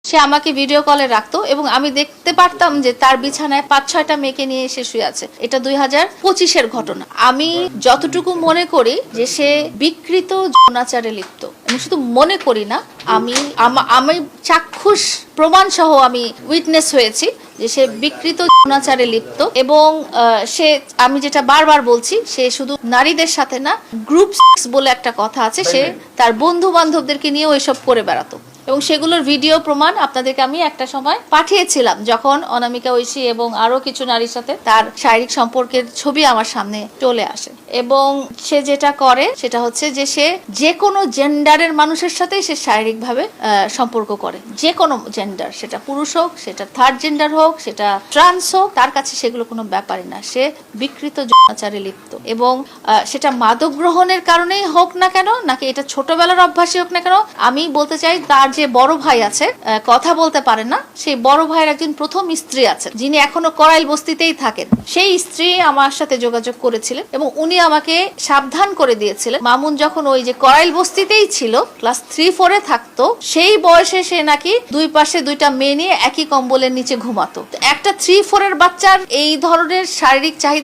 সে আমাকে ভিডিও কলে রাখতো এবং আমি দেখতে পারতাম যে তার বিছানায় ৫-৬টা মেয়েকে নিয়ে এসে শুয়ে আছে। এটা ২০২৫-এর ঘটনা। আমি যতটুকু মনে করি যে সে বিকৃত যৌনাচারে লিপ্ত, আমি শুধু মনে করি না, আমি চাক্ষুষ প্রমাণ সহ আমি উইটনেস হয়েছি যে সে বিকৃত যৌনাচারে লিপ্ত এবং সে, আমি যেটা বারবার বলছি, সে শুধু নারীদের সাথে না, গ্রুপ সেক্স বলে একটা কথা আছে, সে তার বন্ধু বান্ধবদেরকে নিয়েও এসব করে বেড়াতো এবং সেগুলোর ভিডিও প্রমাণ আপনাদেরকে আমি একটা সময় পাঠিয়েছিলাম, যখন অনামিকা ঐশী এবং আরো কিছু নারীর সাথে তার শারীরিক সম্পর্কের ছবি আমার সামনে চলে আসে। এবং সে যেটা করে সেটা হচ্ছে যে সে যে কোনো জেন্ডারের মানুষের সাথেই সে শারীরিকভাবে সম্পর্ক করে, যে কোনো জেন্ডার, সেটা পুরুষ হোক, সেটা থার্ড জেন্ডার হোক, সেটা ট্রান্স হোক, তার কাছে সেগুলো কোনো ব্যাপারই না। সে বিকৃত যৌনাচারে লিপ্ত এবং সেটা মাদক গ্রহণের কারণেই হোক না কেন, নাকি এটা ছোটবেলার অভ্যাসই হোক না কেন, আমি বলতে চাই তার যে বড় ভাই আছে, কথা বলতে পারেন না, সেই বড় ভাইয়ের একজন প্রথম স্ত্রী আছে যিনি এখনো করাইল বস্তিতেই থাকেন। সেই স্ত্রী আমার সাথে যোগাযোগ করেছিলেন এবং উনি আমাকে সাবধান করে দিয়েছিলেন, মামুন যখন ওই যে করাইল বস্তিতেই ছিল, ক্লাস 3-4-এ থাকতো, সেই বয়সে সে নাকি দুই পাশে দুইটা মেয়ে নিয়ে একই কম্বলের নিচে ঘুমাতো। একটা 3-4-এর বাচ্চার এই ধরনের শারীরিক চাহিদা